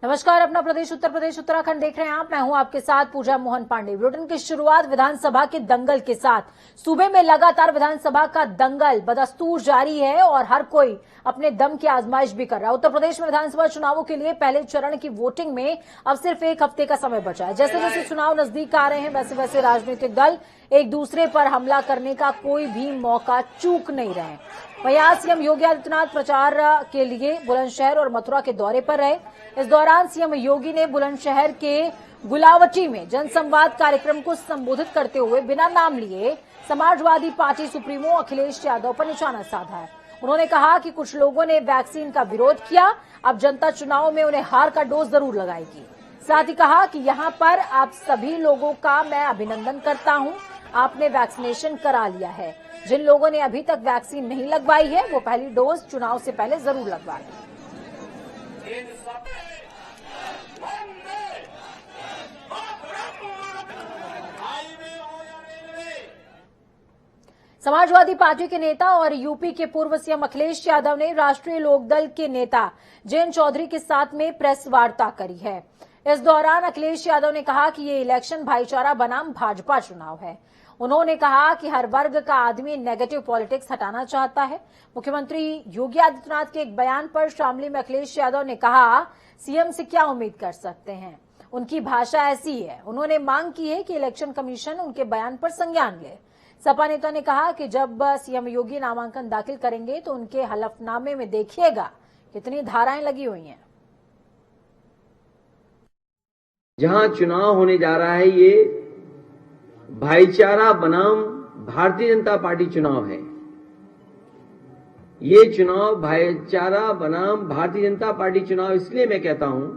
नमस्कार, अपना प्रदेश उत्तर प्रदेश उत्तराखंड देख रहे हैं आप। मैं हूं आपके साथ पूजा मोहन पांडे। बुलेटिन की शुरुआत विधानसभा के दंगल के साथ। सूबे में लगातार विधानसभा का दंगल बदस्तूर जारी है और हर कोई अपने दम की आजमाइश भी कर रहा है। उत्तर प्रदेश में विधानसभा चुनावों के लिए पहले चरण की वोटिंग में अब सिर्फ एक हफ्ते का समय बचा है। जैसे जैसे चुनाव नजदीक आ रहे हैं वैसे वैसे राजनीतिक दल एक दूसरे पर हमला करने का कोई भी मौका चूक नहीं रहे हैं। वहीं आज सीएम योगी आदित्यनाथ प्रचार के लिए बुलंदशहर और मथुरा के दौरे पर रहे। इस दौरान सीएम योगी ने बुलंदशहर के गुलावटी में जनसंवाद कार्यक्रम को संबोधित करते हुए बिना नाम लिए समाजवादी पार्टी सुप्रीमो अखिलेश यादव पर निशाना साधा है। उन्होंने कहा कि कुछ लोगों ने वैक्सीन का विरोध किया, अब जनता चुनाव में उन्हें हार का डोज जरूर लगाएगी। साथ ही कहा कि यहां पर आप सभी लोगों का मैं अभिनंदन करता हूं, आपने वैक्सीनेशन करा लिया है। जिन लोगों ने अभी तक वैक्सीन नहीं लगवाई है वो पहली डोज चुनाव से पहले जरूर लगवा लें। समाजवादी पार्टी के नेता और यूपी के पूर्व सीएम अखिलेश यादव ने राष्ट्रीय लोकदल के नेता जयंत चौधरी के साथ में प्रेस वार्ता करी है। इस दौरान अखिलेश यादव ने कहा कि ये इलेक्शन भाईचारा बनाम भाजपा चुनाव है। उन्होंने कहा कि हर वर्ग का आदमी नेगेटिव पॉलिटिक्स हटाना चाहता है। मुख्यमंत्री योगी आदित्यनाथ के एक बयान पर शामली में अखिलेश यादव ने कहा, सीएम से क्या उम्मीद कर सकते हैं, उनकी भाषा ऐसी है। उन्होंने मांग की है कि इलेक्शन कमीशन उनके बयान पर संज्ञान ले। सपा नेता ने कहा कि जब सीएम योगी नामांकन दाखिल करेंगे तो उनके हलफनामे में देखिएगा कितनी धाराएं लगी हुई हैं। जहां चुनाव होने जा रहा है ये भाईचारा बनाम भारतीय जनता पार्टी चुनाव है। ये चुनाव भाईचारा बनाम भारतीय जनता पार्टी चुनाव इसलिए मैं कहता हूं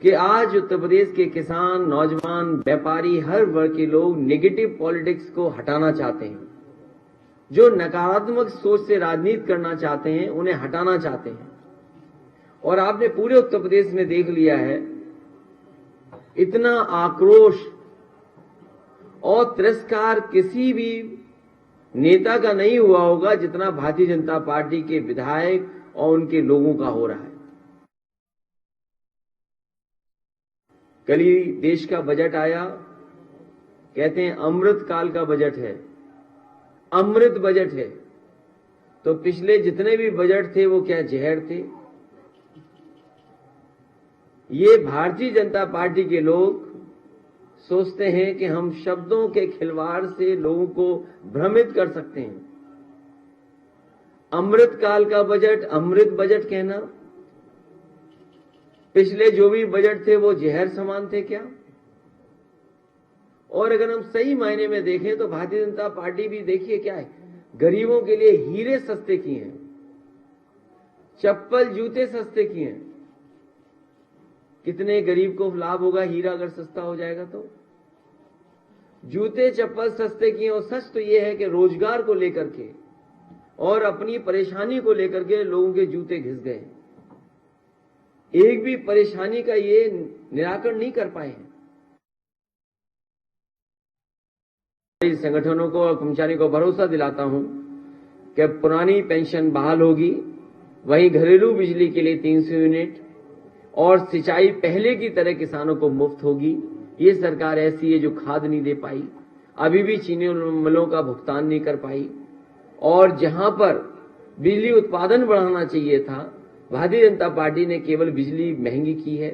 कि आज उत्तर प्रदेश के किसान, नौजवान, व्यापारी, हर वर्ग के लोग नेगेटिव पॉलिटिक्स को हटाना चाहते हैं। जो नकारात्मक सोच से राजनीति करना चाहते हैं उन्हें हटाना चाहते हैं। और आपने पूरे उत्तर प्रदेश में देख लिया है, इतना आक्रोश और तिरस्कार किसी भी नेता का नहीं हुआ होगा जितना भारतीय जनता पार्टी के विधायक और उनके लोगों का हो रहा है। कल ही देश का बजट आया, कहते हैं अमृत काल का बजट है, अमृत बजट है। तो पिछले जितने भी बजट थे वो क्या जहर थे? ये भारतीय जनता पार्टी के लोग सोचते हैं कि हम शब्दों के खिलवाड़ से लोगों को भ्रमित कर सकते हैं। अमृत काल का बजट, अमृत बजट कहना, पिछले जो भी बजट थे वो जहर समान थे क्या? और अगर हम सही मायने में देखें तो भारतीय जनता पार्टी भी देखिए क्या है, गरीबों के लिए हीरे सस्ते किए हैं, चप्पल जूते सस्ते किए हैं। कितने गरीब को लाभ होगा हीरा अगर सस्ता हो जाएगा तो? जूते चप्पल सस्ते किए। और सच तो यह है कि रोजगार को लेकर के और अपनी परेशानी को लेकर के लोगों के जूते घिस गए। एक भी परेशानी का ये निराकरण नहीं कर पाए हैं। संगठनों को और कर्मचारियों को भरोसा दिलाता हूं कि पुरानी पेंशन बहाल होगी, वहीं घरेलू बिजली के लिए 300 यूनिट और सिंचाई पहले की तरह किसानों को मुफ्त होगी। ये सरकार ऐसी है जो खाद नहीं दे पाई, अभी भी चीनी मिलों का भुगतान नहीं कर पाई। और जहां पर बिजली उत्पादन बढ़ाना चाहिए था, भारतीय जनता पार्टी ने केवल बिजली महंगी की है।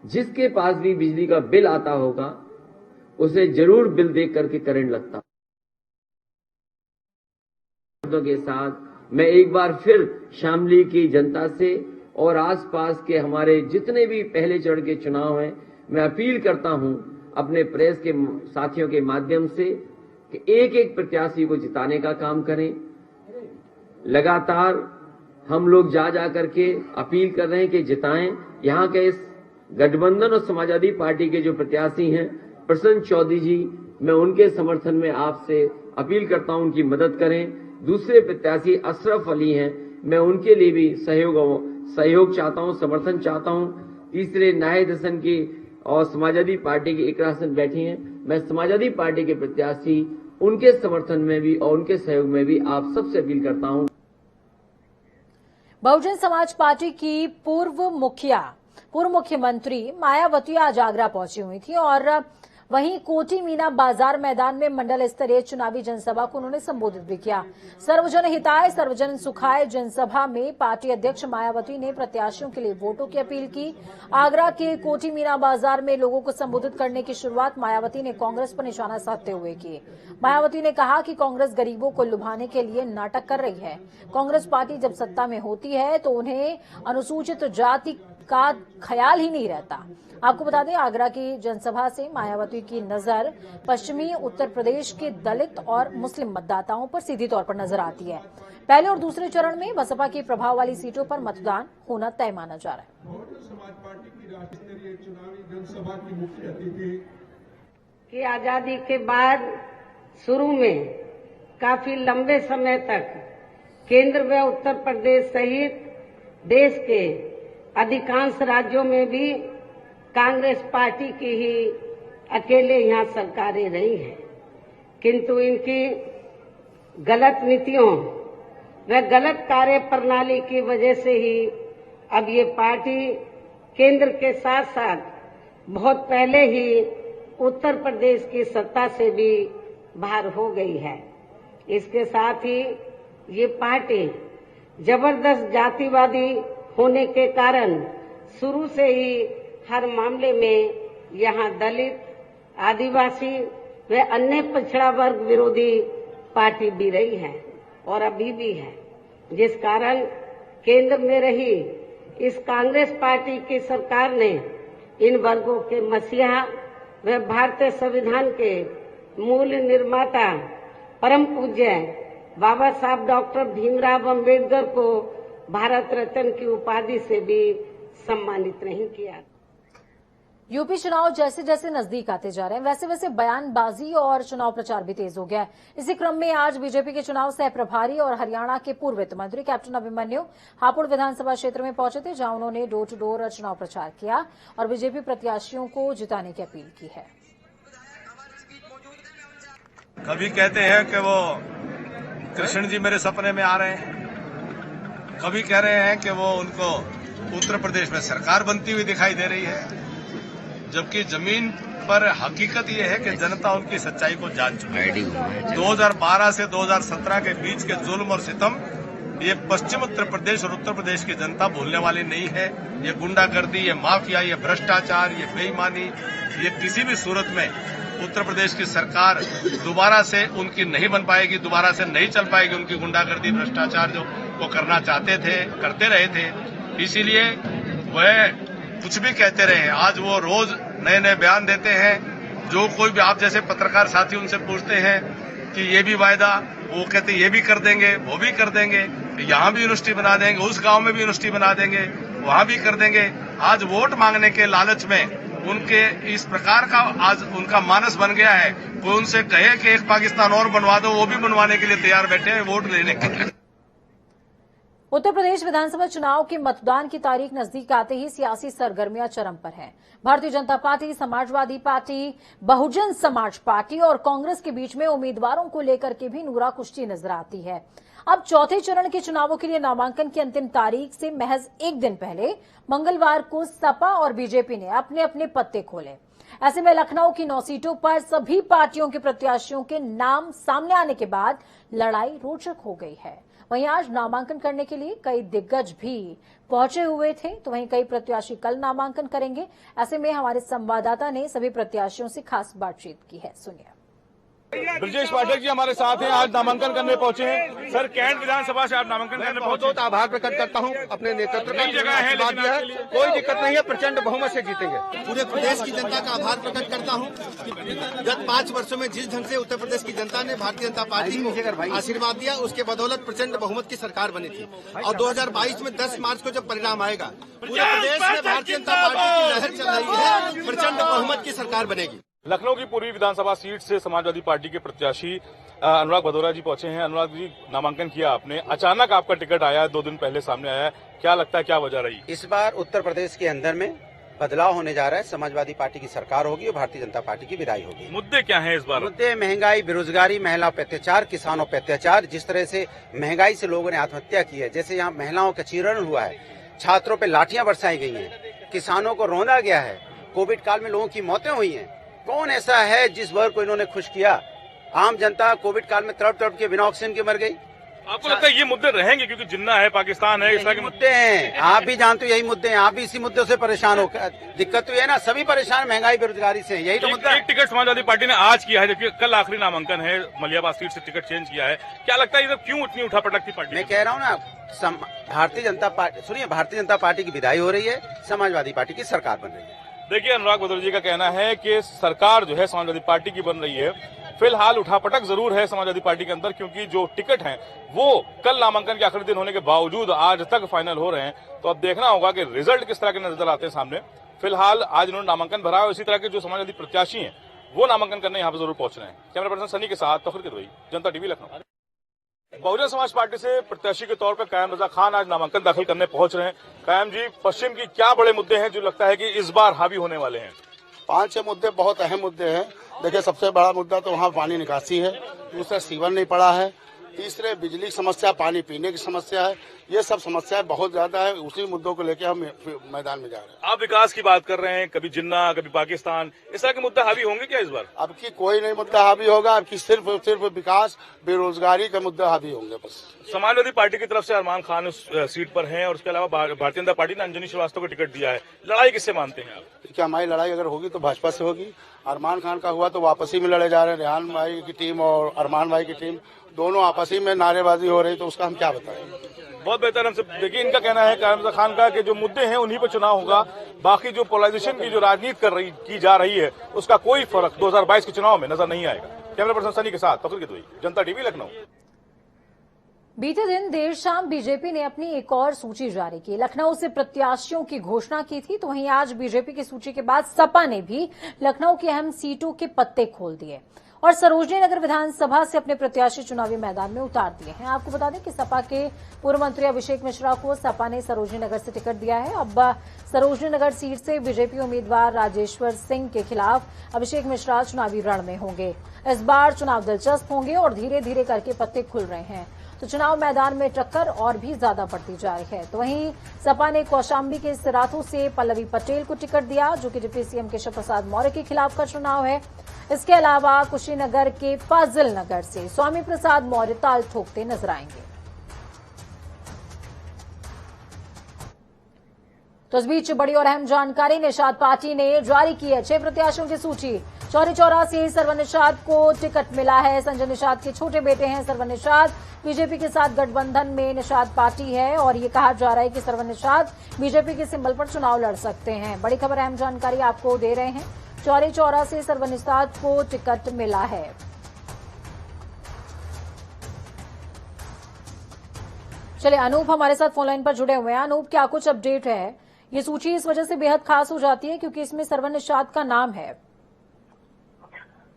जिसके पास भी बिजली का बिल आता होगा उसे जरूर बिल देख करके करंट लगता। के साथ मैं एक बार फिर शामली की जनता से और आसपास के हमारे जितने भी पहले चरण के चुनाव हैं, मैं अपील करता हूं अपने प्रेस के साथियों के माध्यम से कि एक एक प्रत्याशी को जिताने का काम करें। लगातार हम लोग जा करके अपील कर रहे हैं कि जिताएं। यहां के इस गठबंधन और समाजवादी पार्टी के जो प्रत्याशी हैं प्रसन्न चौधरी जी, मैं उनके समर्थन में आपसे अपील करता हूं उनकी मदद करें। दूसरे प्रत्याशी अशरफ अली हैं, मैं उनके लिए भी सहयोग चाहता हूं, समर्थन चाहता हूं। तीसरे नाहिद हसन की और समाजवादी पार्टी की इकरा हसन बैठी हैं, मैं समाजवादी पार्टी के प्रत्याशी उनके समर्थन में भी और उनके सहयोग में भी आप सबसे अपील करता हूं। बहुजन समाज पार्टी की पूर्व मुखिया पूर्व मुख्यमंत्री मायावती आज आगरा पहुंची हुई थी और वहीं कोटी मीना बाजार मैदान में मंडल स्तरीय चुनावी जनसभा को उन्होंने संबोधित भी किया। सर्वजन हिताय सर्वजन सुखाय जनसभा में पार्टी अध्यक्ष मायावती ने प्रत्याशियों के लिए वोटों की अपील की। आगरा के कोटी मीना बाजार में लोगों को संबोधित करने की शुरुआत मायावती ने कांग्रेस पर निशाना साधते हुए की। मायावती ने कहा कि कांग्रेस गरीबों को लुभाने के लिए नाटक कर रही है। कांग्रेस पार्टी जब सत्ता में होती है तो उन्हें अनुसूचित जाति का ख्याल ही नहीं रहता। आपको बता दें, आगरा की जनसभा से मायावती की नजर पश्चिमी उत्तर प्रदेश के दलित और मुस्लिम मतदाताओं पर सीधी तौर पर नजर आती है। पहले और दूसरे चरण में बसपा की प्रभाव वाली सीटों पर मतदान होना तय माना जा रहा है। बहुजन समाज पार्टी की राष्ट्रीय स्तरीय चुनावी जनसभा की मुख्य अतिथि कि आजादी के बाद शुरू में काफी लंबे समय तक केंद्र व उत्तर प्रदेश सहित देश के अधिकांश राज्यों में भी कांग्रेस पार्टी की ही अकेले यहाँ सरकारें रही हैं, किंतु इनकी गलत नीतियों व गलत कार्य प्रणाली की वजह से ही अब ये पार्टी केंद्र के साथ साथ बहुत पहले ही उत्तर प्रदेश की सत्ता से भी बाहर हो गई है। इसके साथ ही ये पार्टी जबरदस्त जातिवादी होने के कारण शुरू से ही हर मामले में यहाँ दलित, आदिवासी व अन्य पिछड़ा वर्ग विरोधी पार्टी भी रही है और अभी भी है, जिस कारण केंद्र में रही इस कांग्रेस पार्टी की सरकार ने इन वर्गों के मसीहा व भारतीय संविधान के मूल निर्माता परम पूज्य बाबा साहब डॉक्टर भीमराव अंबेडकर को भारत रत्न की उपाधि से भी सम्मानित नहीं किया। यूपी चुनाव जैसे जैसे नजदीक आते जा रहे हैं वैसे वैसे बयानबाजी और चुनाव प्रचार भी तेज हो गया है। इसी क्रम में आज बीजेपी के चुनाव सह प्रभारी और हरियाणा के पूर्व वित्त मंत्री कैप्टन अभिमन्यु हापुड़ विधानसभा क्षेत्र में पहुंचे थे, जहां उन्होंने डोर टू डोर चुनाव प्रचार किया और बीजेपी प्रत्याशियों को जिताने की अपील की है। कभी कहते हैं कि वो कृष्ण जी मेरे सपने में आ रहे हैं, कभी कह रहे हैं कि वो उनको उत्तर प्रदेश में सरकार बनती हुई दिखाई दे रही है, जबकि जमीन पर हकीकत ये है कि जनता उनकी सच्चाई को जान चुकी है। 2012 से 2017 के बीच के जुल्म और सितम ये पश्चिम उत्तर प्रदेश और उत्तर प्रदेश की जनता भूलने वाली नहीं है। ये गुंडागर्दी, ये माफिया, ये भ्रष्टाचार, ये बेईमानी, ये किसी भी सूरत में उत्तर प्रदेश की सरकार दोबारा से उनकी नहीं बन पाएगी, दोबारा से नहीं चल पाएगी। उनकी गुंडागर्दी, भ्रष्टाचार जो वो करना चाहते थे, करते रहे थे, इसीलिए वह कुछ भी कहते रहे। आज वो रोज नए नए बयान देते हैं। जो कोई भी आप जैसे पत्रकार साथी उनसे पूछते हैं कि ये भी वायदा, वो कहते ये भी कर देंगे, वो भी कर देंगे, यहाँ भी यूनिवर्सिटी बना देंगे, उस गांव में भी यूनिवर्सिटी बना देंगे, वहां भी कर देंगे। आज वोट मांगने के लालच में उनके इस प्रकार का आज उनका मानस बन गया है। कोई उनसे कहे कि एक पाकिस्तान और बनवा दो, वो भी बनवाने के लिए तैयार बैठे हैं वोट लेने के लिए। उत्तर प्रदेश विधानसभा चुनाव के मतदान की तारीख नजदीक आते ही सियासी सरगर्मियां चरम पर हैं। Bharatiya Janata party, Samajwadi party, Bahujan Samaj party और कांग्रेस के बीच में उम्मीदवारों को लेकर के भी नूरा कुश्ती नजर आती है। अब चौथे चरण के चुनावों के लिए नामांकन की अंतिम तारीख से महज एक दिन पहले मंगलवार को सपा और बीजेपी ने अपने अपने पत्ते खोले। ऐसे में लखनऊ की 9 सीटों पर सभी पार्टियों के प्रत्याशियों के नाम सामने आने के बाद लड़ाई रोचक हो गई है। वहीं आज नामांकन करने के लिए कई दिग्गज भी पहुंचे हुए थे, तो वहीं कई प्रत्याशी कल नामांकन करेंगे। ऐसे में हमारे संवाददाता ने सभी प्रत्याशियों से खास बातचीत की है, सुनिए। ब्रजेश पाठक जी हमारे साथ हैं, आज नामांकन करने पहुंचे हैं। सर, कैंट विधानसभा से आप नामांकन करने पहुंचे। बहुत आभार प्रकट करता हूं अपने नेतृत्व का, जगह है कोई दिक्कत नहीं है, प्रचंड बहुमत से जीतेंगे। पूरे प्रदेश की जनता का आभार प्रकट करता हूं। गत 5 वर्षों में जिस ढंग से उत्तर प्रदेश की जनता ने भारतीय जनता पार्टी को आशीर्वाद दिया, उसके बदौलत प्रचंड बहुमत की सरकार बनी थी। और 2022 में 10 मार्च को जब परिणाम आएगा, पूरे प्रदेश में भारतीय जनता पार्टी की लहर चल रही है, प्रचंड बहुमत की सरकार बनेगी। लखनऊ की पूर्वी विधानसभा सीट से समाजवादी पार्टी के प्रत्याशी अनुराग भदौरिया जी पहुंचे हैं। अनुराग जी, नामांकन किया आपने, अचानक आपका टिकट आया है, 2 दिन पहले सामने आया है, क्या लगता है क्या वजह रही? इस बार उत्तर प्रदेश के अंदर में बदलाव होने जा रहा है। समाजवादी पार्टी की सरकार होगी और भारतीय जनता पार्टी की विदाई होगी। मुद्दे क्या है इस बार? मुद्दे महंगाई, बेरोजगारी, महिलाओं पर अत्याचार, किसानों पर अत्याचार। जिस तरह से महंगाई से लोगों ने आत्महत्या की है, जैसे यहाँ महिलाओं का चीरण हुआ है, छात्रों पर लाठियां बरसाई गई हैं, किसानों को रौंदा गया है, कोविड काल में लोगों की मौतें हुई हैं। कौन ऐसा है जिस वर्ग को इन्होंने खुश किया? आम जनता कोविड काल में तड़प तड़प के बिना ऑक्सीजन के मर गई। आपको लगता है ये मुद्दे रहेंगे क्योंकि जिन्ना है, पाकिस्तान है, इस तरह के मुद्दे हैं? आप भी जानते हो यही मुद्दे हैं, आप भी इसी मुद्दों से परेशान हो। दिक्कत तो ये है ना, सभी परेशान महंगाई बेरोजगारी से, यही तो मुद्दा है। एक टिकट समाजवादी पार्टी ने आज किया है, जबकि कल आखिरी नामांकन है, मलियाबाद सीट से टिकट चेंज किया है। क्या लगता है इधर क्यों इतनी उठापटक थी पार्टी? मैं कह रहा हूँ ना, भारतीय जनता पार्टी, सुनिए, भारतीय जनता पार्टी की विदाई हो रही है, समाजवादी पार्टी की सरकार बन रही है। देखिए, अनुराग भदौरिया जी का कहना है कि सरकार जो है समाजवादी पार्टी की बन रही है। फिलहाल उठापटक जरूर है समाजवादी पार्टी के अंदर, क्योंकि जो टिकट हैं वो कल नामांकन के आखिरी दिन होने के बावजूद आज तक फाइनल हो रहे हैं। तो अब देखना होगा कि रिजल्ट किस तरह के नजर आते हैं सामने। फिलहाल आज इन्होंने नामांकन भरा है और इसी तरह के जो समाजवादी प्रत्याशी हैं वो नामांकन करने यहाँ पर जरूर पहुंच रहे हैं। कैमरा पर्सन सनी के साथ तफर किदवई, जनता टीवी, लखनऊ। बहुजन समाज पार्टी से प्रत्याशी के तौर पर कायम रजा खान आज नामांकन दाखिल करने पहुंच रहे हैं। कायम जी, पश्चिम की क्या बड़े मुद्दे हैं जो लगता है कि इस बार हावी होने वाले हैं? 5-6 मुद्दे बहुत अहम मुद्दे हैं। देखिए, सबसे बड़ा मुद्दा तो वहाँ पानी निकासी है, दूसरा सीवर नहीं पड़ा है, तीसरे बिजली की समस्या, पानी पीने की समस्या है। ये सब समस्याएं बहुत ज्यादा है, उसी मुद्दों को लेकर हम मैदान में जा रहे हैं। आप विकास की बात कर रहे हैं, कभी जिन्ना, कभी पाकिस्तान, इस तरह के मुद्दे हावी होंगे क्या इस बार? अब की कोई नहीं मुद्दा हावी होगा, अब की सिर्फ विकास, बेरोजगारी का मुद्दा हावी होंगे बस। समाजवादी पार्टी की तरफ से अरमान खान उस सीट पर हैं और उसके अलावा भारतीय जनता पार्टी ने अंजनी श्रीवास्तव को टिकट दिया है। लड़ाई किससे मानते हैं आप? क्या हमारी लड़ाई अगर होगी तो भाजपा से होगी। अरमान खान का हुआ तो वापसी में लड़े जा रहे हैं, रेहान भाई की टीम और अरमान भाई की टीम दोनों आपसी में नारेबाजी हो रही, तो उसका हम क्या बताएं। बहुत बेहतर हमसे देखिए, इनका कहना है कायम रजा खान का कि जो मुद्दे हैं उन्हीं पर चुनाव होगा, बाकी जो पोलराइजेशन की जो राजनीति की जा रही है उसका कोई फर्क 2022 के चुनाव में नजर नहीं आएगा। कैमरा पर्सन सनी के साथ तफर किदवई, जनता टीवी, लखनऊ। बीते दिन देर शाम बीजेपी ने अपनी एक और सूची जारी की। लखनऊ से प्रत्याशियों की घोषणा की थी, तो वहीं आज बीजेपी की सूची के बाद सपा ने भी लखनऊ की अहम सीटों के पत्ते खोल दिए और सरोजनी नगर विधानसभा से अपने प्रत्याशी चुनावी मैदान में उतार दिए हैं। आपको बता दें कि सपा के पूर्व मंत्री अभिषेक मिश्रा को सपा ने सरोजनी नगर से टिकट दिया है। अब सरोजनी नगर सीट से बीजेपी उम्मीदवार राजेश्वर सिंह के खिलाफ अभिषेक मिश्रा चुनावी रण में होंगे। इस बार चुनाव दिलचस्प होंगे और धीरे धीरे करके पत्ते खुल रहे हैं, तो चुनाव मैदान में टक्कर और भी ज्यादा बढ़ती जा रही है। तो वहीं सपा ने कौशाम्बी के सिराथू से पल्लवी पटेल को टिकट दिया, जो कि डिप्टी सीएम केशव प्रसाद मौर्य के खिलाफ का चुनाव है। इसके अलावा कुशीनगर के फाजिल नगर से स्वामी प्रसाद मौर्य ताल ठोकते नजर आएंगे। तो इस बीच बड़ी और अहम जानकारी निषाद पार्टी ने जारी की है। 6 प्रत्याशियों की सूची। चौरी चौरा से सरवन निषाद को टिकट मिला है। संजय निषाद के छोटे बेटे हैं सरवन निषाद। बीजेपी के साथ गठबंधन में निषाद पार्टी है और ये कहा जा रहा है कि सरवन निषाद बीजेपी के सिंबल पर चुनाव लड़ सकते हैं। बड़ी खबर, अहम जानकारी आपको दे रहे हैं। चौरी चौरा से सरवन निषाद को टिकट मिला है। चलिए, अनूप हमारे साथ फोनलाइन पर जुड़े हुए हैं। अनूप, क्या कुछ अपडेट है? ये सूची इस वजह से बेहद खास हो जाती है क्योंकि इसमें सरवन निषाद का नाम है।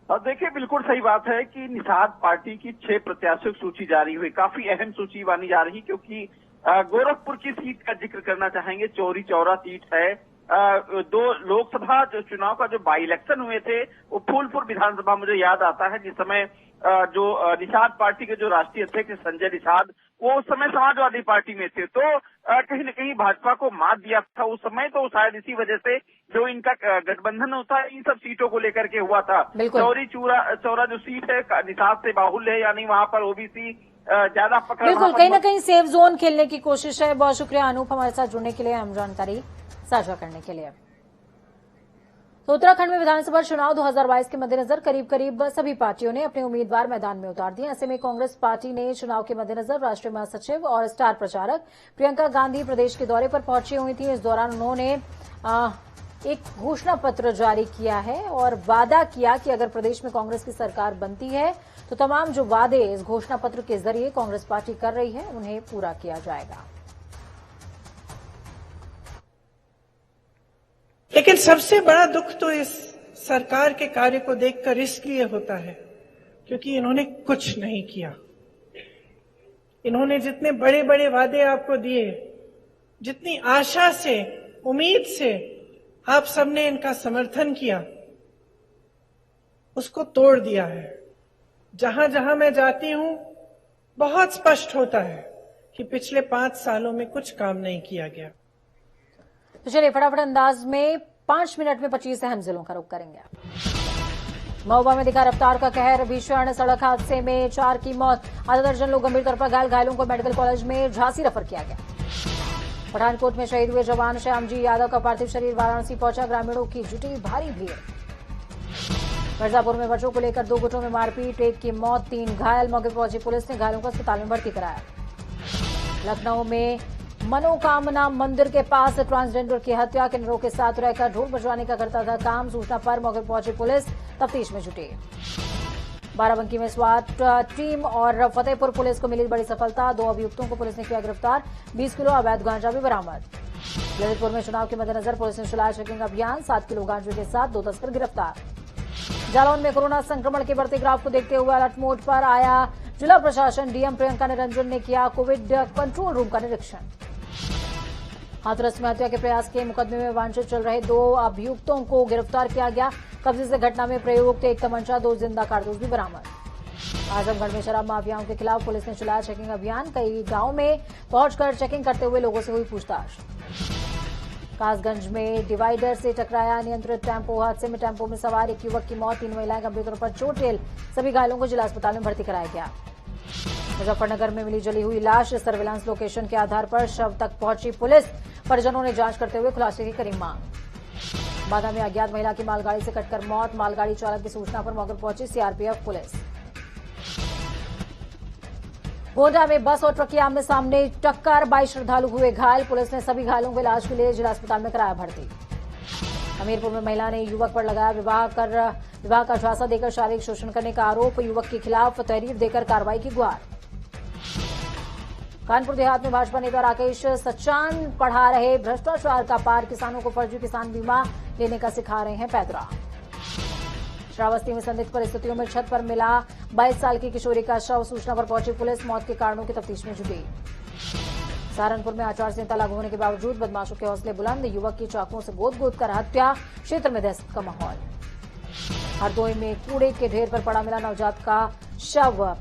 देखिए, बिल्कुल सही बात है कि निषाद पार्टी की 6 प्रत्याशियों की सूची जारी हुई। काफी अहम सूची मानी जा रही, क्योंकि गोरखपुर की सीट का जिक्र करना चाहेंगे। चौरी चौरा सीट है। 2 लोकसभा चुनाव का जो बाई इलेक्शन हुए थे वो फूलपुर विधानसभा मुझे याद आता है, जिस समय जो निषाद पार्टी के जो राष्ट्रीय अध्यक्ष संजय निषाद, वो उस समय समाजवादी पार्टी में थे, तो कहीं न कहीं भाजपा को मात दिया था उस समय। तो शायद इसी वजह से जो इनका गठबंधन होता है इन सब सीटों को लेकर के हुआ था। चौरी चौरा जो सीट है निषाद से बाहुल्य है, यानी वहां पर ओबीसी ज्यादा पकड़। बिल्कुल, कहीं न कहीं सेफ जोन खेलने की कोशिश है। बहुत शुक्रिया अनूप हमारे साथ जुड़ने के लिए, हम जानकारी साझा करने के लिए। तो उत्तराखंड में विधानसभा चुनाव 2022 के मद्देनजर करीब करीब सभी पार्टियों ने अपने उम्मीदवार मैदान में उतार दिए। ऐसे में कांग्रेस पार्टी ने चुनाव के मद्देनजर राष्ट्रीय महासचिव और स्टार प्रचारक प्रियंका गांधी प्रदेश के दौरे पर पहुंची हुई थी। इस दौरान उन्होंने एक घोषणा पत्र जारी किया है और वादा किया कि अगर प्रदेश में कांग्रेस की सरकार बनती है तो तमाम जो वादे इस घोषणा पत्र के जरिए कांग्रेस पार्टी कर रही है उन्हें पूरा किया जाएगा। लेकिन सबसे बड़ा दुख तो इस सरकार के कार्य को देखकर इसलिए होता है क्योंकि इन्होंने कुछ नहीं किया। इन्होंने जितने बड़े बड़े वादे आपको दिए, जितनी आशा से, उम्मीद से आप सबने इनका समर्थन किया, उसको तोड़ दिया है। जहां जहां मैं जाती हूं बहुत स्पष्ट होता है कि पिछले 5 सालों में कुछ काम नहीं किया गया। तो चलिए फटाफट अंदाज में 5 मिनट में 25 अहम जिलों का रुख करेंगे। महोबा में दिखा रफ्तार का कहर, भीषण सड़क हादसे में 4 की मौत, आधा दर्जन लोग गंभीर तौर पर घायल, घायलों को मेडिकल कॉलेज में झांसी रेफर किया गया। पठानकोट में शहीद हुए जवान श्यामजी यादव का पार्थिव शरीर वाराणसी पहुंचा, ग्रामीणों की जुटी भारी भीड़। मिर्जापुर में बच्चों को लेकर 2 गुटों में मारपीट, 1 की मौत, 3 घायल, मौके पर पहुंची पुलिस ने घायलों को अस्पताल में भर्ती कराया। लखनऊ में मनोकामना मंदिर के पास ट्रांसजेंडर की हत्या, किन्नरों के साथ रहकर ढोल बजवाने का करता था काम, सूचना पर मौके पर पहुंची पुलिस तफ्तीश में जुटी। बाराबंकी में स्वाट टीम और फतेहपुर पुलिस को मिली बड़ी सफलता, 2 अभियुक्तों को पुलिस ने किया गिरफ्तार, 20 किलो अवैध गांजा भी बरामद। ललितपुर में चुनाव के मद्देनजर पुलिस ने चलाया चेकिंग अभियान, 7 किलो गांजे के साथ 2 तस्कर गिरफ्तार। जालौन में कोरोना संक्रमण के बढ़ते ग्राफ को देखते हुए अलर्ट मोड पर आया जिला प्रशासन, डीएम प्रियंका निरंजन ने किया कोविड कंट्रोल रूम का निरीक्षण। हाथरस में हत्या के प्रयास के मुकदमे में वांछित चल रहे 2 अभियुक्तों को गिरफ्तार किया गया, कब्जे से घटना में प्रयुक्त 1 तमंचा, 2 जिंदा कारतूस भी बरामद। आजमगढ़ में शराब माफियाओं के खिलाफ पुलिस ने चलाया चेकिंग अभियान, कई गांवों में पहुंचकर चेकिंग करते हुए लोगों से हुई पूछताछ। कासगंज में डिवाइडर से टकराया अनियंत्रित टेम्पो, हादसे में टेम्पो में सवार 1 युवक की मौत, 3 महिलाएं गंभीर तौर पर चोटिल, सभी घायलों को जिला अस्पताल में भर्ती कराया गया। मुजफ्फरनगर में मिली जली हुई लाश, सर्विलांस लोकेशन के आधार पर शव तक पहुंची पुलिस, परिजनों ने जांच करते हुए खुलासे की करी मांग। बांदा में अज्ञात महिला की मालगाड़ी से कटकर मौत, मालगाड़ी चालक की सूचना पर मौके पर पहुंची सीआरपीएफ पुलिस। गोंडा में बस और ट्रक की आमने सामने टक्कर, 22 श्रद्धालु हुए घायल, पुलिस ने सभी घायलों को इलाज के लिए जिला अस्पताल में कराया भर्ती। हमीरपुर में महिला ने युवक पर लगाया विवाह का झांसा देकर शारीरिक शोषण करने का आरोप, युवक के खिलाफ तहरीर देकर कार्रवाई की गुहार। कानपुर देहात में भाजपा नेता राकेश सचान पढ़ा रहे भ्रष्टाचार का पार, किसानों को फर्जी किसान बीमा लेने का सिखा रहे हैं पैदरा। श्रावस्ती में संदिग्ध परिस्थितियों में छत पर मिला 22 साल की किशोरी का शव, सूचना पर पहुंची पुलिस, मौत के कारणों की तफ्तीश में जुटी। सहारनपुर में आचार संहिता लागू होने के बावजूद बदमाशों के हौसले बुलंद, युवक की चाकुओं से गोद कर हत्या, क्षेत्र में दहशत का माहौल। हरदोई में कूड़े के ढेर पर पड़ा मिला नवजात का शव,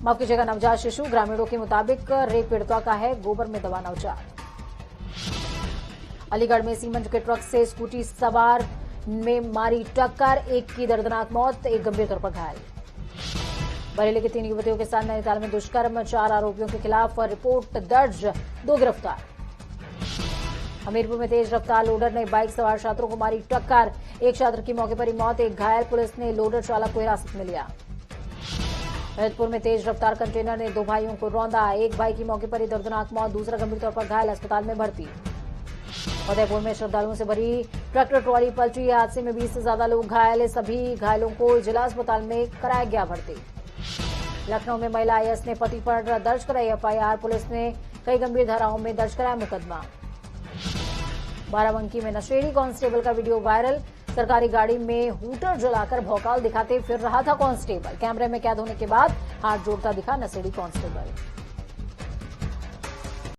माफ कीजिएगा नवजात शिशु, ग्रामीणों के मुताबिक रेप पीड़िता का है, गोबर में दबा नवजात। अलीगढ़ में सीमेंट के ट्रक से स्कूटी सवार में मारी टक्कर, 1 की दर्दनाक मौत, 1 गंभीर तौर पर घायल। बरेली के 3 युवतियों के साथ नैनीताल में दुष्कर्म, 4 आरोपियों के खिलाफ रिपोर्ट दर्ज, 2 गिरफ्तार। हमीरपुर में तेज रफ्तार लोडर ने बाइक सवार छात्रों को मारी टक्कर, 1 छात्र की मौके पर ही मौत, 1 घायल, पुलिस ने लोडर चालक को हिरासत में लिया। ललितपुर में तेज रफ्तार कंटेनर ने 2 भाइयों को रौंदा, 1 भाई की मौके पर ही दर्दनाक मौत, दूसरा गंभीर तौर पर घायल, अस्पताल में भर्ती। फतेहपुर में श्रद्धालुओं से भरी ट्रैक्टर ट्रॉली पलटी, हादसे में 20 से ज्यादा लोग घायल, सभी घायलों को जिला अस्पताल में कराया गया भर्ती। लखनऊ में महिला आईएएस ने पति पर दर्ज कराई एफआईआर, पुलिस ने कई गंभीर धाराओं में दर्ज कराया मुकदमा। बाराबंकी में नशेड़ी कांस्टेबल का वीडियो वायरल, सरकारी गाड़ी में हूटर जलाकर भौकाल दिखाते फिर रहा था कांस्टेबल, कैमरे में कैद होने के बाद हाथ जोड़ता दिखा नशेड़ी कांस्टेबल।